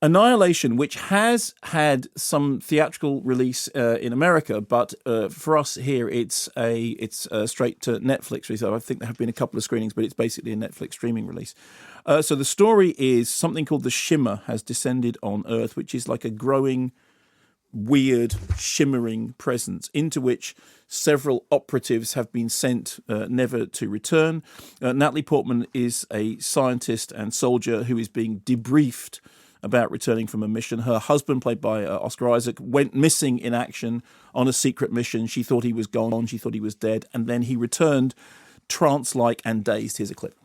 Annihilation, which has had some theatrical release in America, but for us here, it's a straight to Netflix release. I think there have been a couple of screenings, but it's basically a Netflix streaming release. So the story is something called the Shimmer has descended on Earth, which is like a growing, weird, shimmering presence into which several operatives have been sent never to return. Natalie Portman is a scientist and soldier who is being debriefed about returning from a mission. Her husband, played by Oscar Isaac, went missing in action on a secret mission. She thought he was gone. She thought he was dead. And then he returned trance-like and dazed. Here's a clip.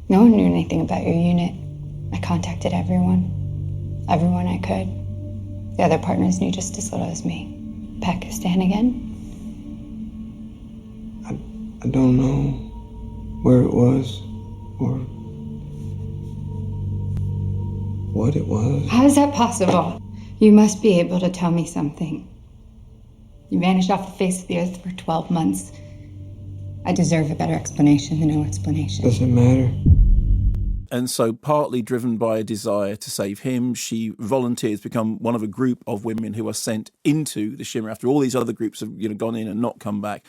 No one knew anything about your unit. I contacted everyone I could. The other partners knew just as little as me. Pakistan again? I don't know where it was or what it was. How is that possible? You must be able to tell me something. You vanished off the face of the earth for 12 months. I deserve a better explanation than no explanation. Doesn't matter. And so, partly driven by a desire to save him, she volunteers to become one of a group of women who are sent into the Shimmer after all these other groups have gone in and not come back,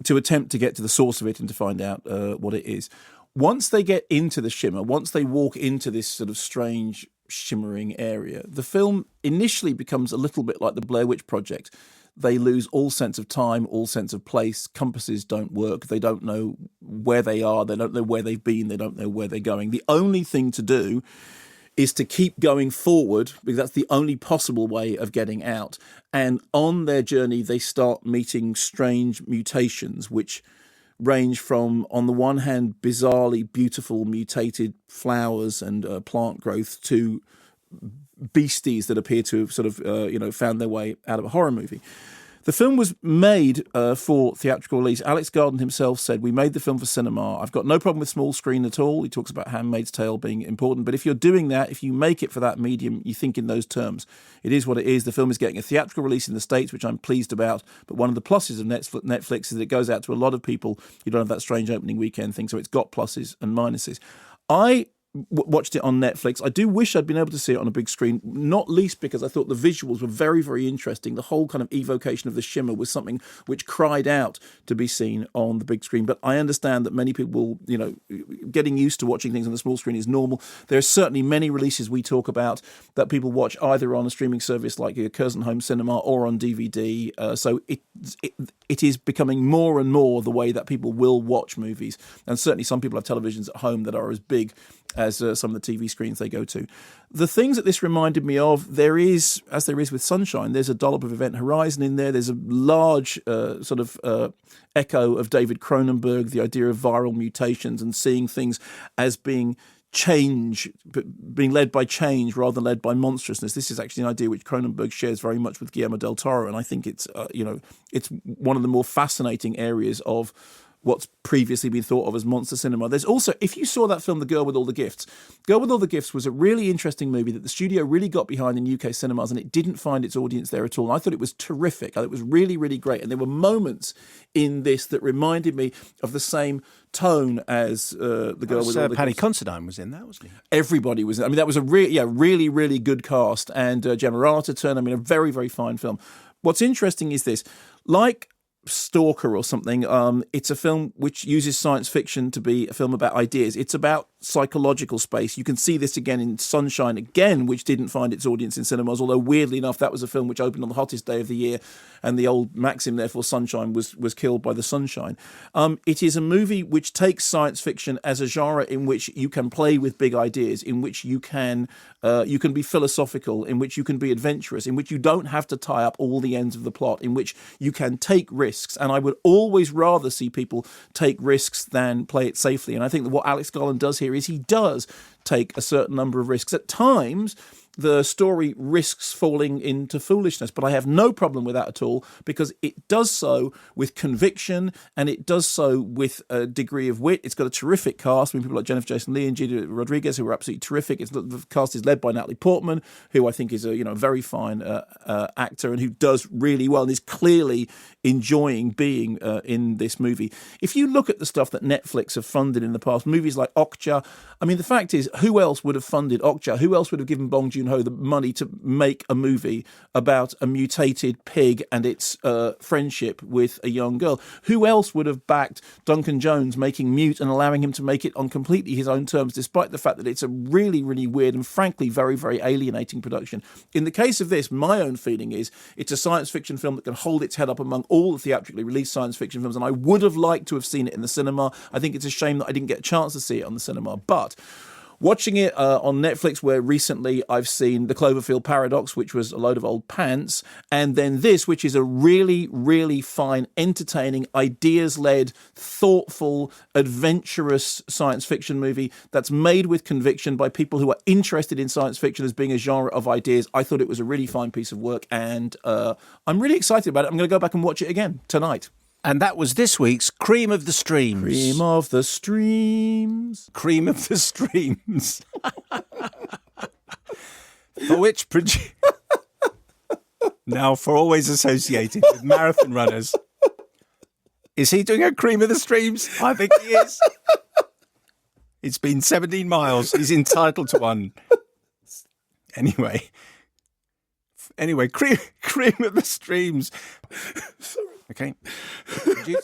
to attempt to get to the source of it and to find out what it is. Once they get into the Shimmer, once they walk into this sort of strange shimmering area, the film initially becomes a little bit like the Blair Witch Project. They lose all sense of time, all sense of place. Compasses don't work. They don't know where they are. They don't know where they've been. They don't know where they're going. The only thing to do is to keep going forward, because that's the only possible way of getting out. And on their journey, they start meeting strange mutations, which range from, on the one hand, bizarrely beautiful mutated flowers and plant growth to beasties that appear to have sort of, found their way out of a horror movie. The film was made for theatrical release. Alex Garland himself said, "We made the film for cinema. I've got no problem with small screen at all." He talks about Handmaid's Tale being important. But if you're doing that, if you make it for that medium, you think in those terms. It is what it is. The film is getting a theatrical release in the States, which I'm pleased about. But one of the pluses of Netflix is that it goes out to a lot of people who don't have that strange opening weekend thing. So it's got pluses and minuses. I watched it on Netflix. I do wish I'd been able to see it on a big screen, not least because I thought the visuals were very, very interesting. The whole kind of evocation of the Shimmer was something which cried out to be seen on the big screen. But I understand that many people, getting used to watching things on the small screen is normal. There are certainly many releases we talk about that people watch either on a streaming service like Curzon Home Cinema or on DVD. So it is becoming more and more the way that people will watch movies. And certainly some people have televisions at home that are as big as some of the TV screens they go to. The things that this reminded me of, there is, as there is with Sunshine, there's a dollop of Event Horizon in there. There's a large echo of David Cronenberg, the idea of viral mutations and seeing things as being change, being led by change rather than led by monstrousness. This is actually an idea which Cronenberg shares very much with Guillermo del Toro, and I think it's it's one of the more fascinating areas of what's previously been thought of as monster cinema. There's also, if you saw that film, The Girl with All the Gifts, Girl with All the Gifts was a really interesting movie that the studio really got behind in UK cinemas, and it didn't find its audience there at all. And I thought it was terrific. I thought it was really, really great. And there were moments in this that reminded me of the same tone as The Girl with All the Paddy Gifts. Considine was in that, wasn't he? Everybody was in. I mean, that was a really, really good cast. And Gemma Arterton, a very, very fine film. What's interesting is this, like Stalker or something, it's a film which uses science fiction to be a film about ideas. It's about psychological space. You can see this again in Sunshine, again, which didn't find its audience in cinemas, although weirdly enough, that was a film which opened on the hottest day of the year, and the old maxim, therefore, Sunshine was killed by the sunshine. It is a movie which takes science fiction as a genre in which you can play with big ideas, in which you can be philosophical, in which you can be adventurous, in which you don't have to tie up all the ends of the plot, in which you can take risks. And I would always rather see people take risks than play it safely. And I think that what Alex Garland does here is he does take a certain number of risks. At times, the story risks falling into foolishness, but I have no problem with that at all, because it does so with conviction and it does so with a degree of wit. It's got a terrific cast. I mean, people like Jennifer Jason Leigh and Gina Rodriguez, who are absolutely terrific. The cast is led by Natalie Portman, who I think is a very fine actor and who does really well and is clearly enjoying being in this movie. If you look at the stuff that Netflix have funded in the past, movies like Okja, I mean, the fact is, who else would have funded Okja? Who else would have given Bong Joon-ho the money to make a movie about a mutated pig and its friendship with a young girl? Who else would have backed Duncan Jones making Mute and allowing him to make it on completely his own terms, despite the fact that it's a really, really weird and frankly very, very alienating production? In the case of this, my own feeling is it's a science fiction film that can hold its head up among all the theatrically released science fiction films, and I would have liked to have seen it in the cinema. I think it's a shame that I didn't get a chance to see it on the cinema, but watching it on Netflix, where recently I've seen The Cloverfield Paradox, which was a load of old pants, and then this, which is a really, really fine, entertaining, ideas-led, thoughtful, adventurous science fiction movie that's made with conviction by people who are interested in science fiction as being a genre of ideas. I thought it was a really fine piece of work, and I'm really excited about it. I'm going to go back and watch it again tonight. And that was this week's Cream of the Streams. Cream of the Streams. Cream of the Streams. For which now for always associated with marathon runners. Is he doing a Cream of the Streams? I think he is. It's been 17 miles. He's entitled to one. Anyway, cream of the Streams. Okay. The producer